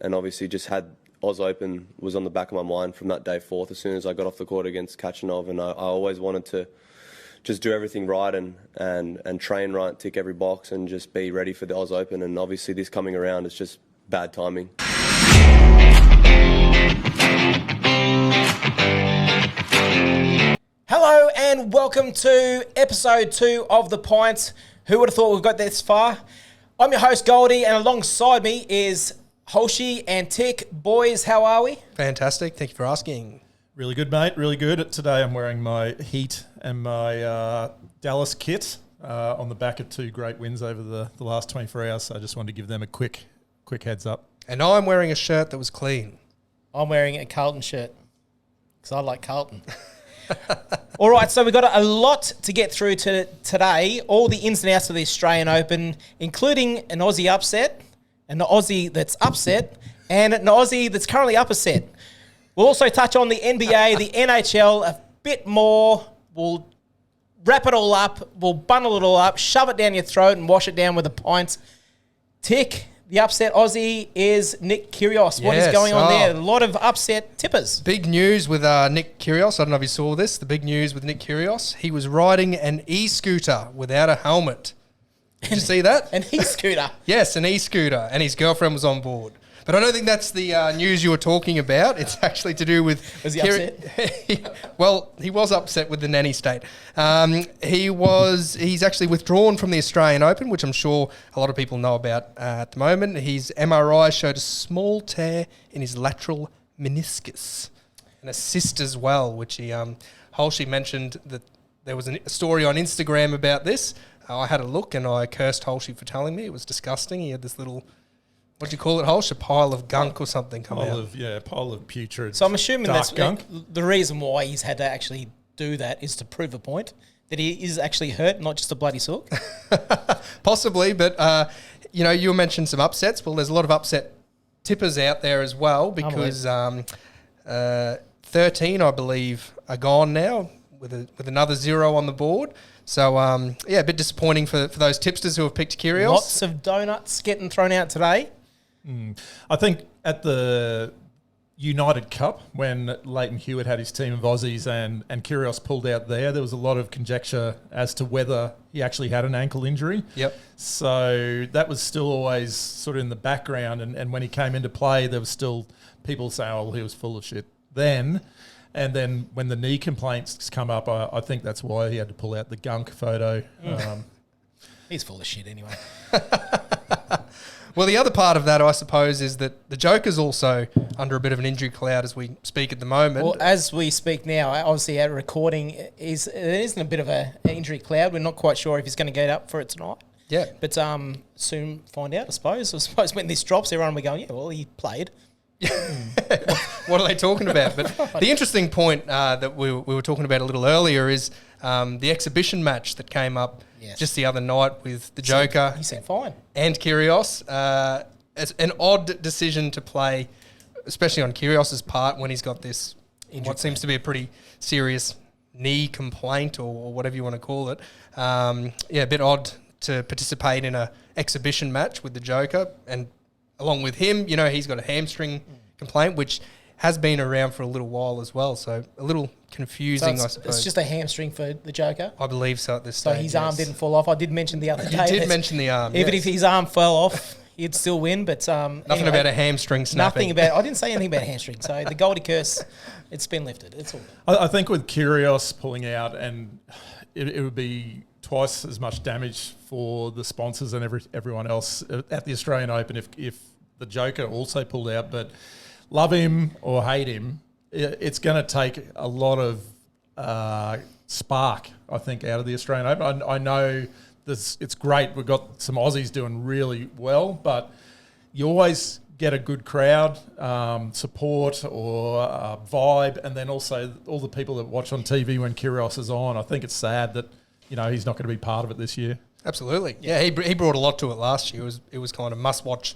And obviously just had Oz Open was on the back of my mind from that day forth as soon as I got off the court against Kachanov, and I always wanted to just do everything right and train right, tick every box and just be ready for the Oz Open. And obviously this coming around is just bad timing. Hello and welcome to episode 2 of The Pint. Who would have thought we've got this far? I'm your host Goldy, and alongside me is Holshy and Tic. Boys, how are we? Fantastic. Thank you for asking. Really good, mate. Really good. Today I'm wearing my Heat and my Dallas kit on the back of 2 great wins over the last 24 hours. So I just wanted to give them a quick heads up. And I'm wearing a shirt that was clean. I'm wearing a Carlton shirt because I like Carlton. All right, so we've got a lot to get through today. All the ins and outs of the Australian Open, including an Aussie upset, an Aussie that's upset, and an Aussie that's currently up a set. We'll also touch on the NBA, the NHL a bit more. We'll wrap it all up. We'll bundle it all up, shove it down your throat and wash it down with a pint. Tick, the upset Aussie is Nick Kyrgios. What is going on there? A lot of upset tippers. Big news with Nick Kyrgios. I don't know if you saw this. The big news with Nick Kyrgios. He was riding an e-scooter without a helmet. Did you see that? An e-scooter? Yes, an e-scooter. And his girlfriend was on board. But I don't think that's the news you were talking about. It's actually to do with... Was he upset? Well, he was upset with the nanny state. He's actually withdrawn from the Australian Open, which I'm sure a lot of people know about at the moment. His MRI showed a small tear in his lateral meniscus and a cyst as well, which Holshy mentioned that there was a story on Instagram about this. I had a look and I cursed Holshy for telling me. It was disgusting. He had this little... What do you call it, Holsh? A pile of gunk or something come out? A pile of putrid. So I'm assuming dark that's gunk. The reason why he's had to actually do that is to prove a point that he is actually hurt, not just a bloody sook. Possibly, but you mentioned some upsets. Well, there's a lot of upset tippers out there as well because 13, I believe, are gone now with another 0 on the board. So, a bit disappointing for those tipsters who have picked Kyrgios. Lots of donuts getting thrown out today. I think at the United Cup, when Leighton Hewitt had his team of Aussies and Kyrgios pulled out there was a lot of conjecture as to whether he actually had an ankle injury. Yep. So that was still always sort of in the background. And when he came into play, there was still people saying, oh, he was full of shit then. And then when the knee complaints come up, I think that's why he had to pull out the gunk photo. He's full of shit anyway. Well, the other part of that, I suppose, is that the Joker's also under a bit of an injury cloud as we speak at the moment. Well, as we speak now, obviously our recording there isn't a bit of an injury cloud. We're not quite sure if he's going to get up for it tonight. Yeah. But soon find out, I suppose. I suppose when this drops, everyone will be going, yeah, well, he played. What are they talking about? But the interesting point that we were talking about a little earlier is the exhibition match that came up just the other night with the Joker. He said fine. And Kyrgios. It's an odd decision to play, especially on Kyrgios's part when he's got this, what seems to be a pretty serious knee complaint or whatever you want to call it. A bit odd to participate in a exhibition match with the Joker, and along with him, he's got a hamstring complaint, which has been around for a little while as well. So a little confusing, I suppose. It's just a hamstring for the Joker? I believe so at this stage. So his arm didn't fall off. I did mention the other day. You did mention the arm, Even if his arm fell off, he'd still win. But nothing about a hamstring snapping. I didn't say anything about a hamstring. So the Goldy curse, it's been lifted. It's all good. I think with Kyrgios pulling out, and it would be twice as much damage for the sponsors and everyone else at the Australian Open if the Joker also pulled out. But love him or hate him, it's going to take a lot of spark, I think, out of the Australian Open. I know it's great. We've got some Aussies doing really well, but you always get a good crowd, support or vibe, and then also all the people that watch on TV when Kyrgios is on. I think it's sad that he's not going to be part of it this year. Absolutely, yeah. He brought a lot to it last year. It was kind of must-watch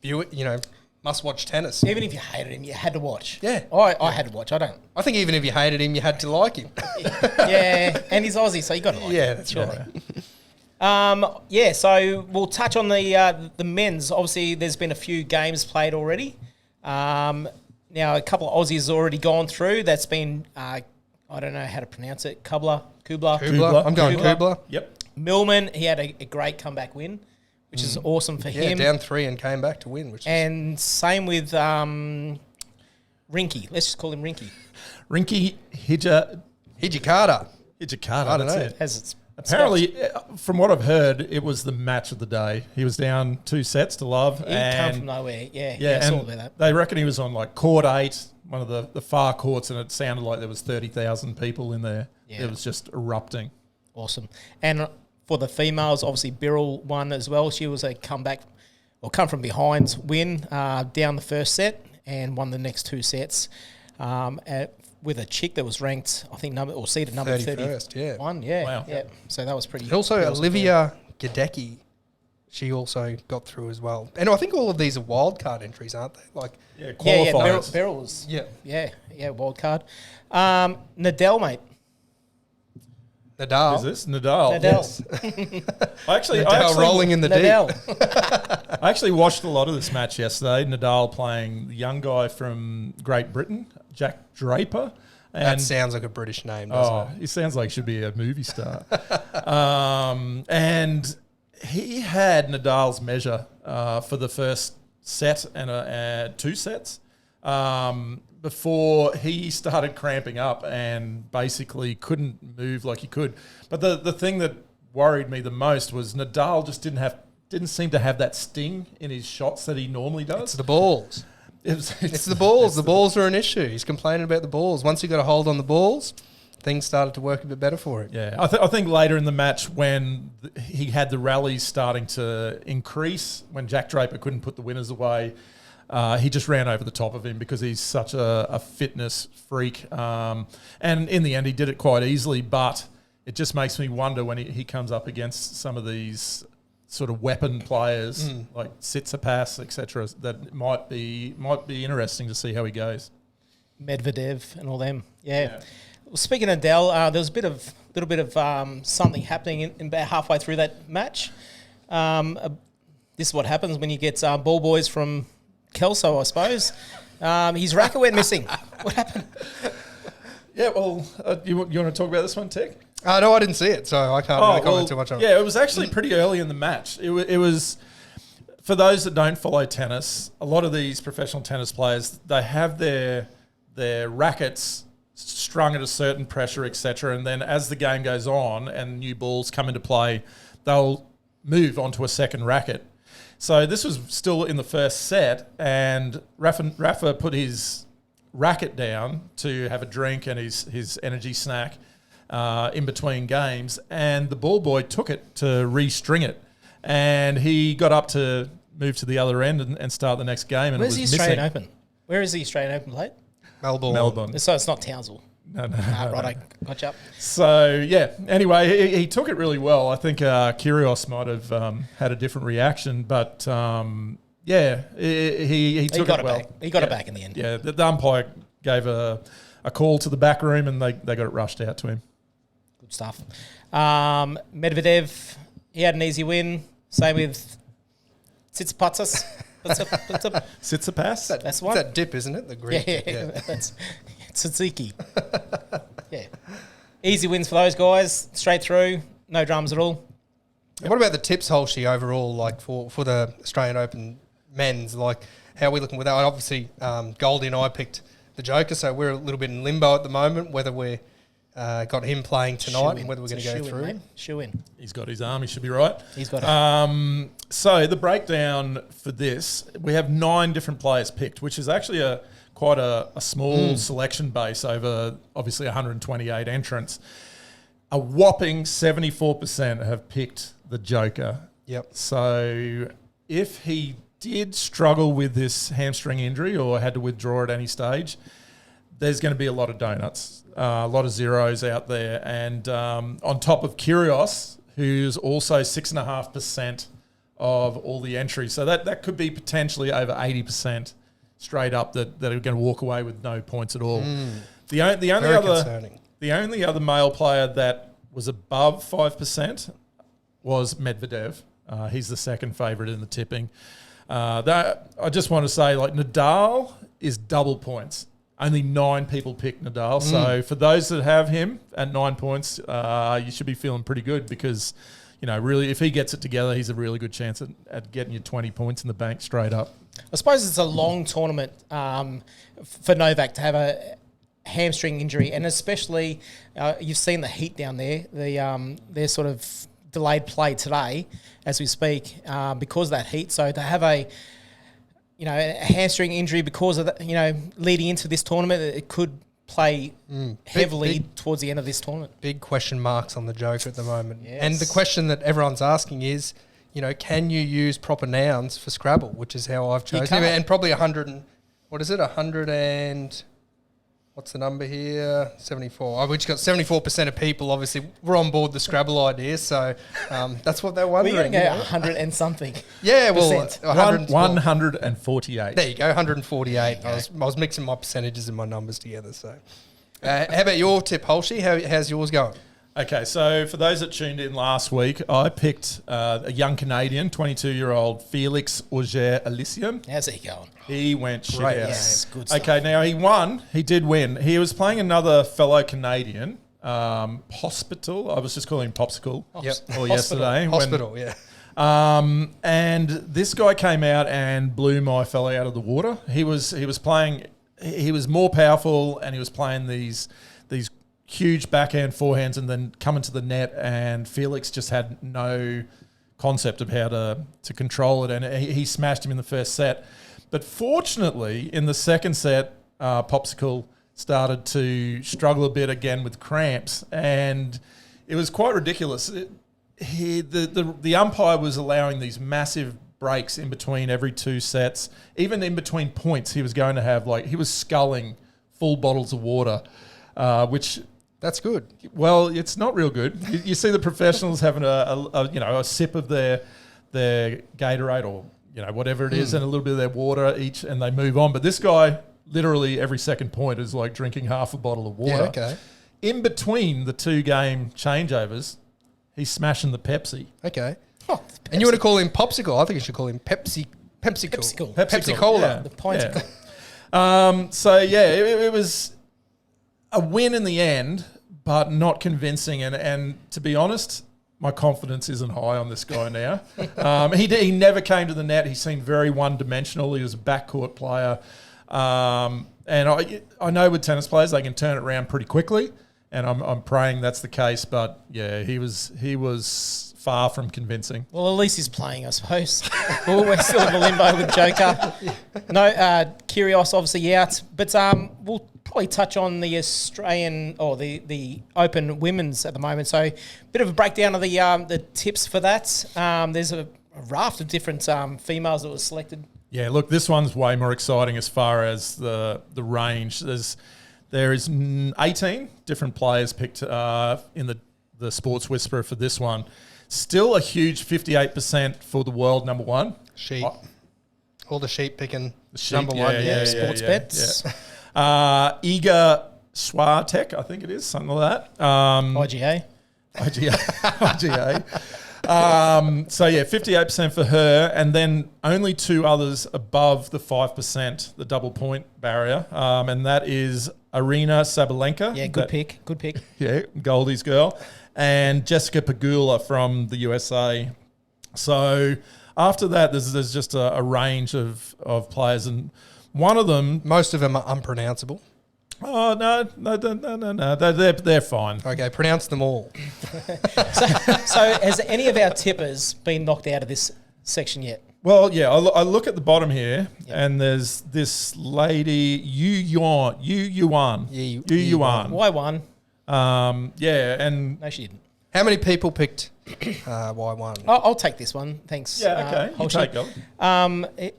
view it, must-watch tennis. Even if you hated him, you had to watch. Yeah. I had to watch. I don't. I think even if you hated him, you had to like him. Yeah, and he's Aussie, so you got to like him. Yeah, that's right. Yeah, so we'll touch on the men's. Obviously, there's been a few games played already. Now, a couple of Aussies already gone through. That's been, I don't know how to pronounce it, Kubler. I'm going Kubler. Yep. Millman, he had a great comeback win, which is awesome for him. Down 3 and came back to win. And same with Rinky. Let's just call him Rinky. Rinky Hijikata. Hijikata, that's it. Has its Apparently, from what I've heard, it was the match of the day. He was down 2 sets to love. He come from nowhere. Yeah, I saw about that. They reckon he was on like court 8, one of the far courts, and it sounded like there was 30,000 people in there. Yeah. It was just erupting. Awesome. And for the females, obviously Birrell won as well. She was a come from behind win down the first set and won the next 2 sets with a chick that was ranked, I think, seeded number 31. Yeah. Wow. Yeah. So that was pretty. And also Olivia Gadecki, she also got through as well. And I think all of these are wildcard entries, aren't they? Qualifiers. Birrell was. Yeah, wild card. Nadal, mate. Nadal. Is this Nadal? Yes. I actually rolling in the deep. I actually watched a lot of this match yesterday. Nadal playing the young guy from Great Britain, Jack Draper. And That sounds like a British name, doesn't it? He sounds like he should be a movie star. And he had Nadal's measure for the first set and 2 sets before he started cramping up and basically couldn't move like he could. But the thing that worried me the most was Nadal just didn't seem to have that sting in his shots that he normally does. It's the balls. It's the balls. The balls are an issue. He's complaining about the balls. Once he got a hold on the balls, things started to work a bit better for him. Yeah, I think later in the match when he had the rallies starting to increase, when Jack Draper couldn't put the winners away, he just ran over the top of him because he's such a fitness freak. And in the end, he did it quite easily, but it just makes me wonder when he comes up against some of these sort of weapon players like Tsitsipas, etc. That might be interesting to see how he goes. Medvedev and all them. Yeah. Well, speaking of Nadal, there was a little bit of something happening in about halfway through that match. This is what happens when you get ball boys from Kelso, I suppose. His racket went missing. What happened? Yeah, well, you want to talk about this one, Tic? No, I didn't see it, so I can't really comment too much on it. Yeah, it was actually pretty early in the match. It was, for those that don't follow tennis, a lot of these professional tennis players, they have their rackets strung at a certain pressure, etc. And then as the game goes on and new balls come into play, they'll move onto a second racket. So this was still in the first set, and Rafa put his racket down to have a drink and his energy snack in between games, and the ball boy took it to restring it, and he got up to move to the other end and start the next game. And Where's it the was Australian missing. Open? Where is the Australian Open played? Melbourne. So it's not Townsville. No. Right, I gotcha. So, yeah, anyway, he took it really well. I think Kyrgios might have had a different reaction, but, he took it well. Back. He got it back in the end. Yeah, the umpire gave a call to the back room, and they got it rushed out to him. Good stuff. Medvedev, he had an easy win. Same with Tsitsipas. Tsitsipas? That's one. It's that dip, isn't it? The Greek dip. Yeah. That's tzatziki. Yeah. Easy wins for those guys. Straight through. No dramas at all. And what about the tips, Holshy, overall, like for the Australian Open men's? Like, how are we looking with that? Obviously, Goldy and I picked the Joker, so we're a little bit in limbo at the moment, whether we're got him playing tonight and whether we're going to go through. Shoe in. He's got his arm. He should be right. He's got it. So the breakdown for this, we have 9 different players picked, which is actually quite a small selection base over obviously 128 entrants. A whopping 74% have picked the Joker. Yep. So if he did struggle with this hamstring injury or had to withdraw at any stage, there's going to be a lot of donuts, a lot of zeros out there. And on top of Kyrgios, who's also 6.5% of all the entries. So that could be potentially over 80% straight up that are going to walk away with no points at all. The only other male player that was above 5% was Medvedev. He's the second favourite in the tipping. That I just want to say, like, Nadal is double points. Only 9 people picked Nadal. So for those that have him at 9 points, you should be feeling pretty good because, really, if he gets it together, he's a really good chance at getting you 20 points in the bank straight up. I suppose it's a long tournament for Novak to have a hamstring injury, and especially you've seen the heat down there. Their sort of delayed play today as we speak because of that heat. So to have a hamstring injury because of that, leading into this tournament, it could play heavily towards the end of this tournament. Big question marks on the Joker at the moment. Yes. And the question that everyone's asking is, can you use proper nouns for Scrabble, which is how I've chosen him. And probably 100 and what's the number here? 74. Which got 74% of people obviously were on board the Scrabble idea, so that's what they're wondering. We're going to go 100 and something. Yeah, well, 148. There you go, 148. I was mixing my percentages and my numbers together. So, how about your tip, Holshy? How's yours going? Okay, so for those that tuned in last week, I picked a young Canadian, 22-year-old Felix Auger-Aliassime. How's he going? He went shit Great, out. Yes, good stuff. Okay, now he won. He did win. He was playing another fellow Canadian, Hospital. I was just calling him Popsicle. Yesterday. Hospital, yeah. And this guy came out and blew my fellow out of the water. He was playing. He was more powerful, and he was playing these huge backhand forehands, and then coming to the net. And Felix just had no concept of how to control it, and he smashed him in the first set. But fortunately, in the second set, Popsicle started to struggle a bit again with cramps, and it was quite ridiculous. The umpire was allowing these massive breaks in between every 2 sets. Even in between points, he was going to have, he was sculling full bottles of water, which... That's good. Well, it's not real good. You see the professionals having a sip of their Gatorade or whatever it is, and a little bit of their water each, and they move on. But this guy, literally every second point, is like drinking half a bottle of water. Yeah, okay. In between the 2 game changeovers, he's smashing the Pepsi. Okay. Oh, and you want to call him Popsicle? I think you should call him Pepsi. Pepsicle. Pepsi Cola. Yeah. The Pint. Yeah. It was a win in the end, but not convincing. And to be honest, my confidence isn't high on this guy now. He never came to the net. He seemed very one-dimensional. He was a backcourt player. And I know with tennis players, they can turn it around pretty quickly, and I'm praying that's the case. But, yeah, he was far from convincing. Well, at least he's playing, I suppose. Well, we're still in the limbo with Joker. No, Kyrgios obviously out. But we'll probably touch on the Australian or the Open Women's at the moment. So a bit of a breakdown of the tips for that. There's a raft of different females that were selected. Yeah, look, this one's way more exciting as far as the range. There is 18 different players picked in the Sports Whisperer for this one. Still a huge 58% for the world number one. Sheep. All the sheep picking Sheep, number one. Yeah, sports bets. Yeah. Iga Swiatek, I think it is, something like that. IGA. IGA. So, yeah, 58% for her, and then only 2 others above the 5%, the double point barrier, and that is Arina Sabalenka. Yeah, good pick. Yeah, Goldy's girl. And Jessica Pegula from the USA. So after that, there's just a range of players, and one of them... Most of them are unpronounceable. Oh, no. They're fine. Okay, pronounce them all. So has any of our tippers been knocked out of this section yet? Well, yeah, I look at the bottom here, and there's this lady, Yu Yuan. Why one? Yeah, and... No, she didn't. How many people picked Y1? I'll take this one. Thanks. Yeah, okay. You take it.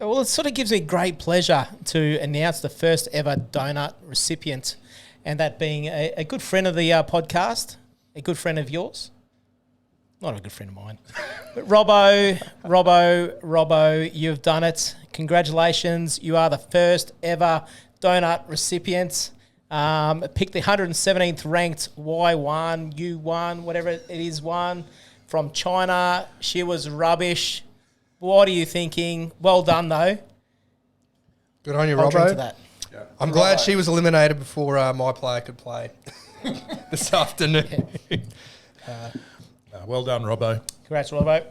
Well, it sort of gives me great pleasure to announce the first ever donut recipient, and that being a good friend of the podcast, a good friend of yours. Not a good friend of mine. But Robbo, you've done it. Congratulations. You are the first ever donut recipient. Pick the 117th ranked Y1, U1, whatever it is, one from China. She was rubbish. What are you thinking? Well done, though. Good on you, I'll drink Robbo. to that. I'm glad she was eliminated before my player could play this afternoon. Well done, Robbo. Congrats, Robbo.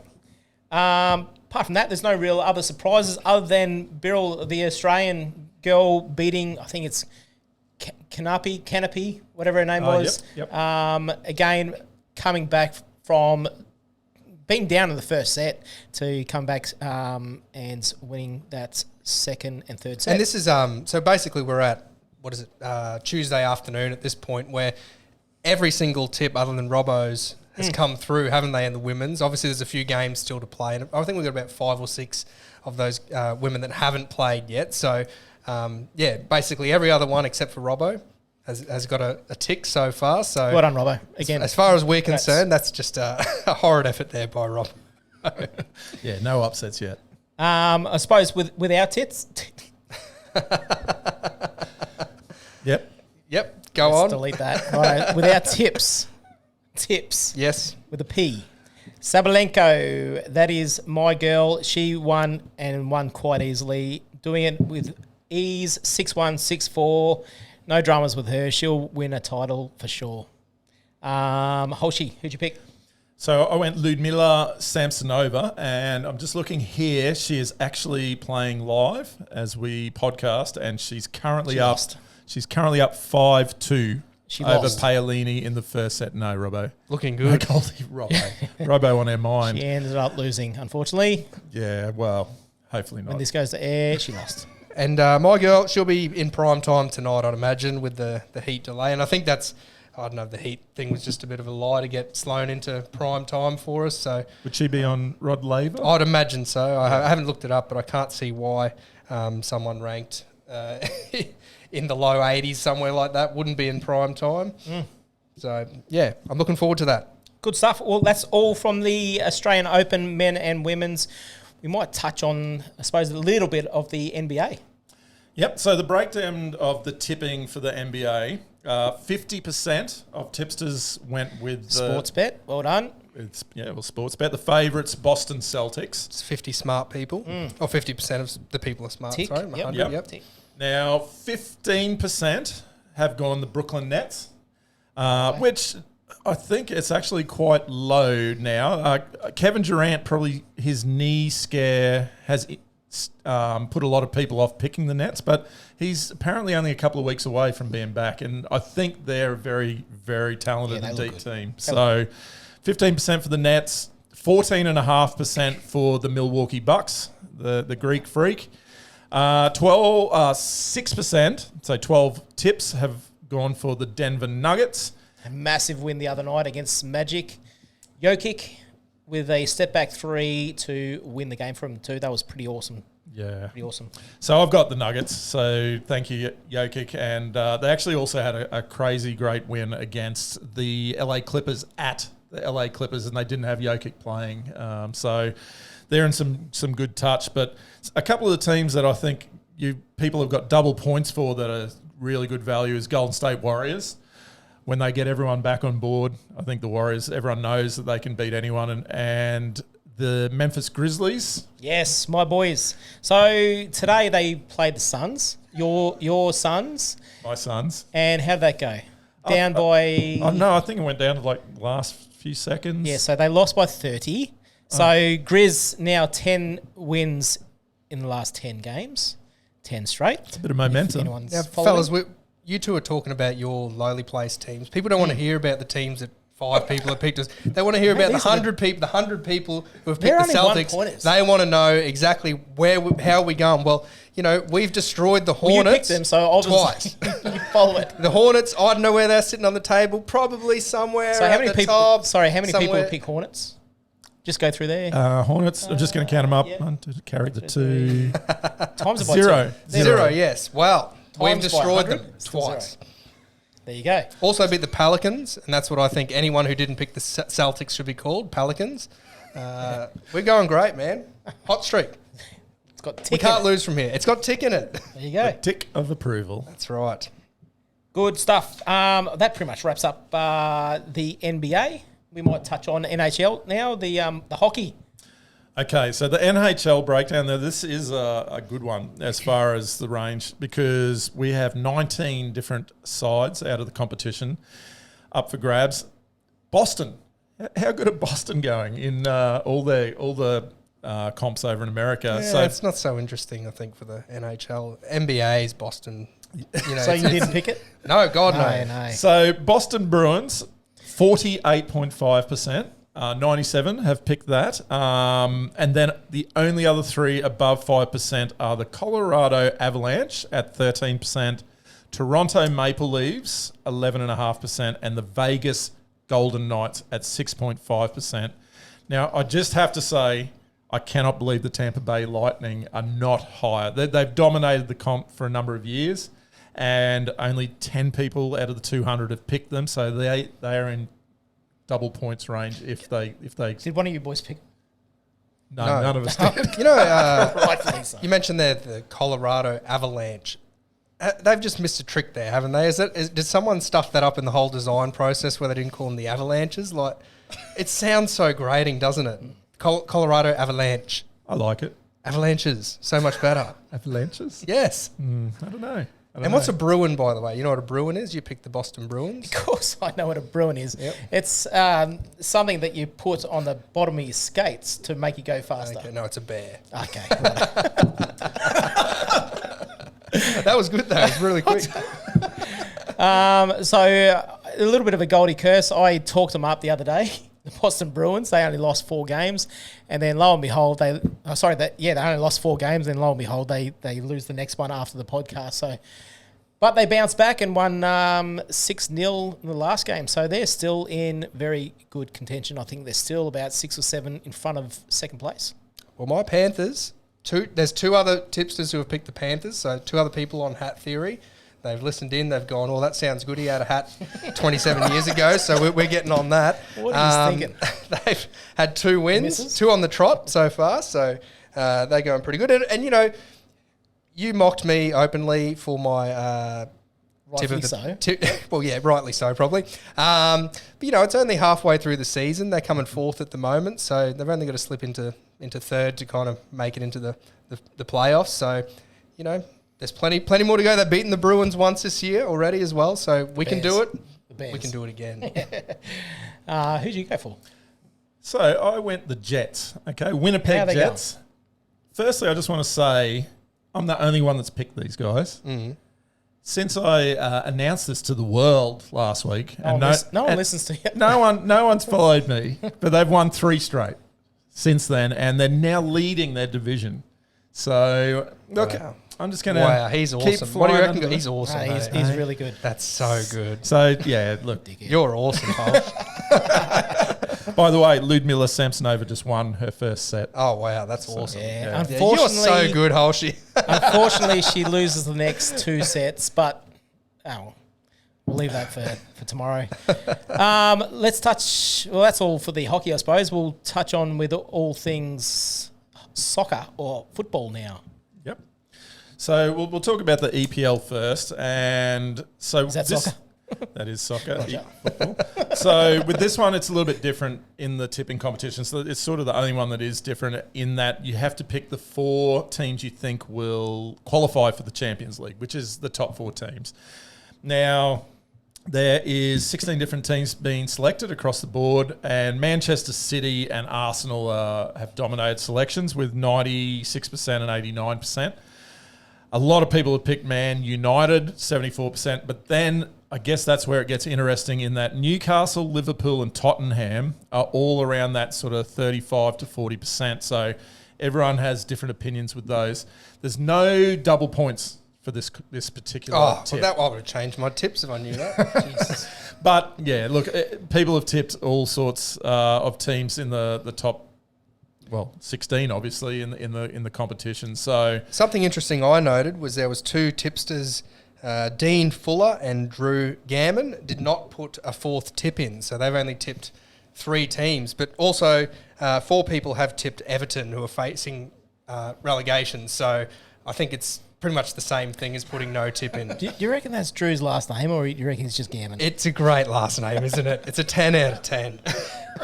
Apart from that, there's no real other surprises other than Birrell, the Australian girl, beating, I think it's Canopy, whatever her name was. Yep. Again, coming back from being down in the first set to come back and winning that second and third set. And this is so basically we're at Tuesday afternoon at this point where every single tip other than Robbo's has come through, haven't they, in the women's? Obviously, there's a few games still to play, and I think we've got about 5 or 6 of those women that haven't played yet. So, basically every other one except for Robbo has got a tick so far. So, well done, Robbo. Again, as far as we're concerned, that's just a horrid effort there by Rob. Yeah, no upsets yet. I suppose with our tits. Yep. Go Let's on. delete that. All right, with our tips. Yes. With a P. Sabalenko, that is my girl. She won and won quite easily. Doing it with ease, 6-1, 6-4. No dramas with her. She'll win a title for sure. Holshi, who'd you pick? So I went Ludmila Samsonova, and I'm just looking here. She is actually playing live as we podcast, and she's currently up. lost. She's currently up 5-2 She over lost. Paolini in the first set. No, Robbo. Looking No, good. Goldy, Robbo. Robbo on our mind. She ended up losing, unfortunately. Yeah, well, hopefully not. When this goes to air, she lost. And my girl, she'll be in prime time tonight, I'd imagine, with the heat delay. And I think that's, I don't know, the heat thing was just a bit of a lie to get Sloane into prime time for us. So Would she be on Rod Laver? I'd imagine so. I haven't looked it up, but I can't see why someone ranked in the low 80s, somewhere like that, wouldn't be in prime time. So, yeah, I'm looking forward to that. Good stuff. Well, that's all from the Australian Open, men and women's. We might touch on, I suppose, a little bit of the NBA. Yep, so the breakdown of the tipping for the NBA, 50% of tipsters went with Sports bet. Well done. sports bet. The favourites, Boston Celtics. It's 50 smart people, or 50% of the people are smart. Tick. Sorry, Yep. 100, yep. Tick. Now, 15% have gone the Brooklyn Nets, which I think it's actually quite low now. Kevin Durant, probably his knee scare has put a lot of people off picking the Nets, but he's apparently only a couple of weeks away from being back, and I think they're a very, very talented and deep team. So 15% for the Nets, 14.5% for the Milwaukee Bucks, the Greek Freak. 6%, so 12 tips have gone for the Denver Nuggets. A massive win the other night against Magic. Jokic with a step back 3 to win the game from 2. That was pretty awesome. Yeah. Pretty awesome. So I've got the Nuggets, so thank you, Jokic. And they actually also had a crazy great win against the LA Clippers at the LA Clippers, and they didn't have Jokic playing. So they're in some good touch. But a couple of the teams that I think people have got double points for that are really good value is Golden State Warriors. When they get everyone back on board, I think the Warriors, everyone knows that they can beat anyone. And the Memphis Grizzlies. Yes, my boys. So today they played the Suns, your Suns. My Suns. And how'd that go? Down by... Oh, no, I think it went down to like last few seconds. Yeah, so they lost by 30. So Grizz now 10 wins in the last 10 games. 10 straight. It's a bit of momentum. Now, fellas, you two are talking about your lowly placed teams. People don't want to hear about the teams that 5 people have picked us. They want to hear about the 100 people who have picked the Celtics. They want to know exactly how we going. Well, we've destroyed the Hornets you picked them, so obviously twice. You follow it. The Hornets, I don't know where they're sitting on the table. Probably somewhere So how many people? top. Sorry, how many people somewhere. pick Hornets? Just go through there. Hornets, I'm just going to count them up. yeah. 1, 2, carry the 2. Times it by 0. 2. Zero, yes. Well, we've Times by destroyed 100, them still twice. zero. There you go. Also beat the Pelicans, and that's what I think anyone who didn't pick the Celtics should be called, Pelicans. We're going great, man. Hot streak. It's got tick. We can't lose from here. It's got tick in it. There you go. Tick of approval. That's right. Good stuff. That pretty much wraps up the NBA. we might touch on NHL now, the hockey. Okay, so the NHL breakdown there, this is a good one as far as the range, because we have 19 different sides out of the competition up for grabs. Boston, how good are Boston going in all the comps over in America? Yeah, So it's not so interesting, I think, for the NHL. NBA's Boston. So you didn't pick it? No, God, no. No. So Boston Bruins, 48.5%. 97 have picked that. And then the only other three above 5% are the Colorado Avalanche at 13%, Toronto Maple Leafs, 11.5%, and the Vegas Golden Knights at 6.5%. Now, I just have to say, I cannot believe the Tampa Bay Lightning are not higher. They've dominated the comp for a number of years, and only 10 people out of the 200 have picked them, so they are in double points range if they Did one of you boys pick? no, none of us did. You know, Rightfully so. you mentioned there the Colorado Avalanche. They've just missed a trick there, haven't they? Did someone stuff that up in the whole design process where they didn't call them the Avalanches? Like, it sounds so grating, doesn't it? Colorado Avalanche. I like it. Avalanches, so much better. Avalanches? Yes. I don't know. And what's a Bruin, by the way? You know what a Bruin is? You picked the Boston Bruins. Of course, I know what a Bruin is. Yep. It's something that you put on the bottom of your skates to make you go faster. Okay, no, it's a bear. Okay. Right. That was good, though. It was really quick. So a little bit of a Goldy curse. I talked them up the other day. The Boston Bruins, they only lost 4 games, and then lo and behold, they only lost 4 games, and lo and behold, they lose the next one after the podcast. So, but they bounced back and won 6-0 in the last game. So they're still in very good contention. I think they're still about 6 or 7 in front of second place. Well, my Panthers, there's 2 other tipsters who have picked the Panthers, so 2 other people on Hat Theory. They've listened in. They've gone, oh, that sounds good. He had a hat 27 years ago, so we're getting on that. What are you thinking? They've had 2 wins, Misses? 2 on the trot so far, so they're going pretty good. And you know, you mocked me openly for my tip Rightfully of the so. well, yeah, rightly so, probably. But you know, it's only halfway through the season. They're coming 4th at the moment, so they've only got to slip into 3rd to kind of make it into the playoffs. So, you know, there's plenty more to go. They've beaten the Bruins once this year already as well, so we can do it. The Bears. We can do it again. Who'd you go for? So I went the Jets. Okay, Winnipeg How they Jets. Firstly, I just want to say I'm the only one that's picked these guys. Mm-hmm. Since I announced this to the world last week, No one listens to you. no one's followed me, but they've won 3 straight since then, and they're now leading their division. So look, Wow. I'm just going to Wow, he's awesome. What do you reckon? He's awesome. He's mate. really good. That's so good. So yeah, look. You're awesome, Holsh. By the way, Ludmila Samsonova just won her first set. Oh, wow, that's awesome. Yeah. Yeah, you're so good, Holshy. Unfortunately, she loses the next 2 sets, but we'll leave that for tomorrow. Let's touch. Well, that's all for the hockey, I suppose. We'll touch on with all things soccer or football now. Yep. So we'll talk about the EPL first, and so Is that soccer? That is soccer. Football. So with this one, it's a little bit different in the tipping competition. So it's sort of the only one that is different in that you have to pick the 4 teams you think will qualify for the Champions League, which is the top 4 teams. Now, there is 16 different teams being selected across the board, and Manchester City and Arsenal have dominated selections with 96% and 89%. A lot of people have picked Man United, 74%, but then I guess that's where it gets interesting in that Newcastle, Liverpool and Tottenham are all around that sort of 35 to 40%. So everyone has different opinions with those. There's no double points for this particular tip. Well, that would have changed my tips if I knew that. Jesus. But yeah, look, people have tipped all sorts of teams in the top, 16 obviously in the competition. So Something interesting I noted was there was 2 tipsters, Dean Fuller and Drew Gammon, did not put a 4th tip in, so they've only tipped 3 teams. But also 4 people have tipped Everton, who are facing relegation. So I think it's pretty much the same thing as putting no tip in. Do you reckon that's Drew's last name, or do you reckon he's just gammon? It's a great last name, isn't it? It's a 10 out of 10.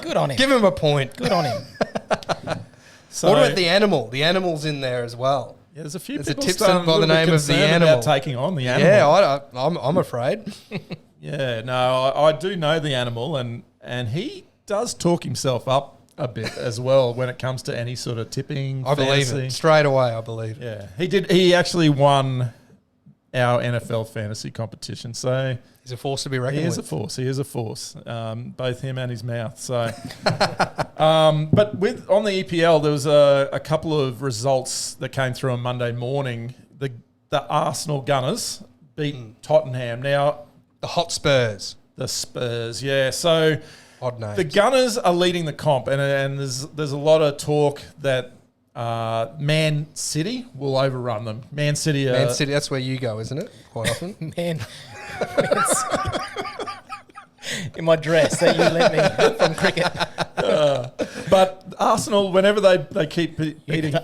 Good on him. Give him a point. Good on him. So, what about the animal? The animal's in there as well. Yeah, there's a few There's a people tipster starting by the a little bit name of the concerned animal. about taking on the animal. Yeah, I'm afraid. Yeah, no, I do know the animal, and he does talk himself up a bit as well when it comes to any sort of tipping. I believe fantasy. it. Straight away, I believe. Yeah, he did. He actually won our NFL fantasy competition. So He's a force to be reckoned he is with. a force. He is a force. Both him and his mouth. So, but on the EPL, there was a couple of results that came through on Monday morning. The Arsenal Gunners beat Tottenham. Now The Hot Spurs. the Spurs, yeah. So Odd names. the Gunners are leading the comp, and there's a lot of talk that Man City will overrun them. Man City, Man City, that's where you go, isn't it? Quite often. Man. In my dress that you lent me from cricket. but Arsenal, whenever they keep beating, All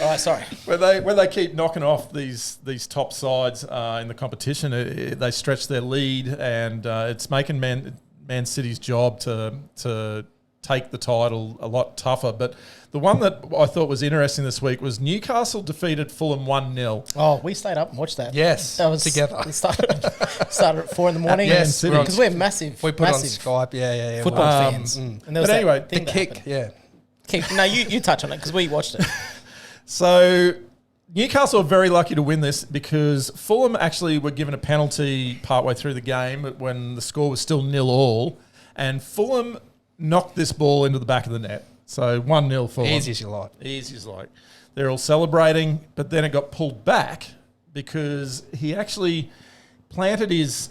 right, sorry. when they keep knocking off these top sides in the competition, they stretch their lead, and it's making Man City's job to take the title a lot tougher. But the one that I thought was interesting this week was Newcastle defeated Fulham 1-0. Oh, we stayed up and watched that. Yes, that was together. We started at 4 in the morning. Yes, City. Because we're massive. We put massive on Skype, yeah. football fans. Mm. And there was But anyway, that thing The that kick, happened. yeah. Kick. No, you touch on it because we watched it. So Newcastle are very lucky to win this because Fulham actually were given a penalty partway through the game when the score was still 0-0, and Fulham knocked this ball into the back of the net. So 1-0 Fulham. Easy as you like. Easy as like. They're all celebrating, but then it got pulled back because he actually planted his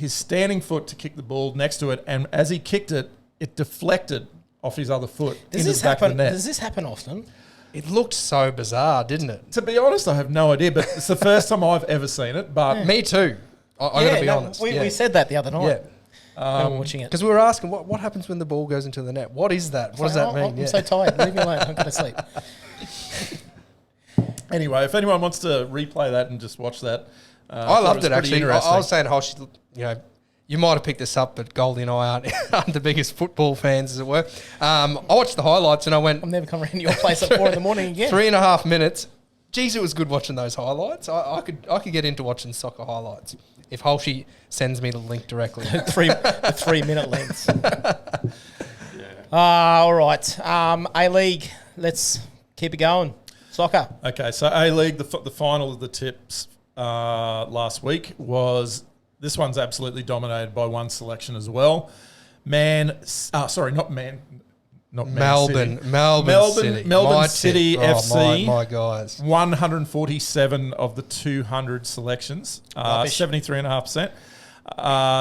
standing foot to kick the ball next to it, and as he kicked it, it deflected off his other foot into the back of the net. Does this happen often? It looked so bizarre, didn't it? To be honest, I have no idea, but it's the first time I've ever seen it. But Me too. I got to be honest. We said that the other night. Yeah. We were watching it. Because we were asking, what happens when the ball goes into the net? What is that? What does that mean? I'm so tired. Leave me alone. I'm going to sleep. anyway, if anyone wants to replay that and just watch that, I loved it, pretty actually. I interesting. was saying, Holsh, you might have picked this up, but Goldy and I aren't the biggest football fans, as it were. I watched the highlights and I went, I'm never coming around your place at 4 in the morning again. 3.5 minutes. Geez, it was good watching those highlights. I could get into watching soccer highlights if Holshy sends me the link directly. the 3-minute lengths. All right. A-League, let's keep it going. Soccer. Okay, so A-League, the final of the tips last week was... This one's absolutely dominated by one selection as well. Not Man Melbourne, City. Melbourne City. Melbourne My City tip. FC. My guys. 147 of the 200 selections, 73.5%.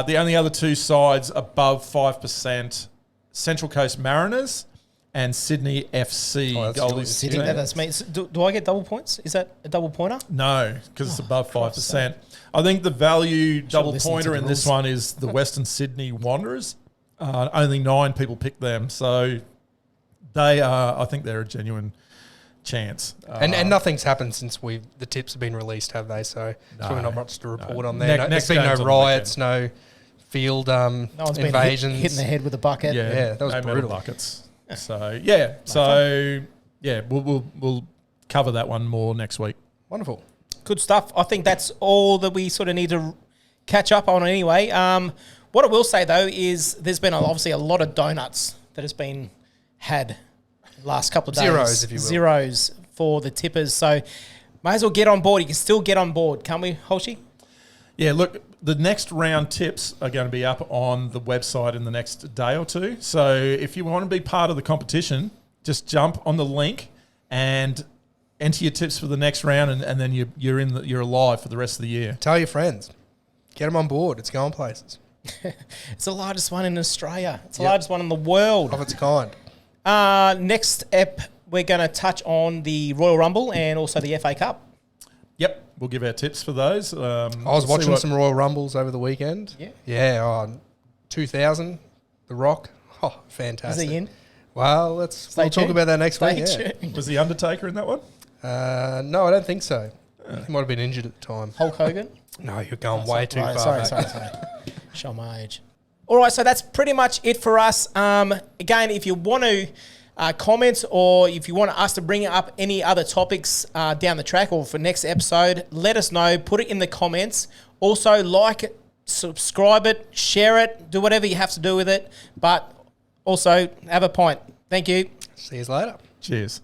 The only other two sides above 5%, Central Coast Mariners and Sydney FC. Oh, that's Goldy good. Sitting team. there, that's me. Do I get double points? Is that a double pointer? No, because it's above 5%. I think the value double listen to pointer the in this rules. one is the Western Sydney Wanderers. Only 9 people picked them, so they are. I think they're a genuine chance. And nothing's happened since the tips have been released, have they? So there's probably not much to report on there. Next There's been game's no on the riots, no field No one's been invasions. hit in the head with a bucket. Yeah, that was no metal brutal. buckets. So we'll cover that one more next week. Wonderful. Good stuff. I think that's all that we sort of need to catch up on anyway. What I will say, though, is there's been obviously a lot of donuts that has been had the last couple of days. Zeros, if you will. Zeros for the tippers. So may as well get on board. You can still get on board, can't we, Holshy? Yeah, look, the next round tips are going to be up on the website in the next day or two. So if you want to be part of the competition, just jump on the link and enter your tips for the next round, and then you're alive for the rest of the year. Tell your friends. Get them on board. It's going places. It's the largest one in Australia. It's the Yep. largest one in the world. Of its kind. Next ep, we're going to touch on the Royal Rumble and also the FA Cup. Yep, we'll give our tips for those. I was watching some Royal Rumbles over the weekend. Yeah. Yeah, 2000, The Rock. Oh, Is fantastic. he in? Well, we'll talk about that next week. Stay Yeah. tuned. Was the Undertaker in that one? No, I don't think so. He might have been injured at the time. Hulk Hogan? No, you're going way too Right, far. sorry. Show my age. All right, so that's pretty much it for us. Again, if you want to comment or if you want us to bring up any other topics down the track or for next episode, let us know. Put it in the comments. Also, like it, subscribe it, share it, do whatever you have to do with it. But also, have a pint. Thank you. See you later. Cheers.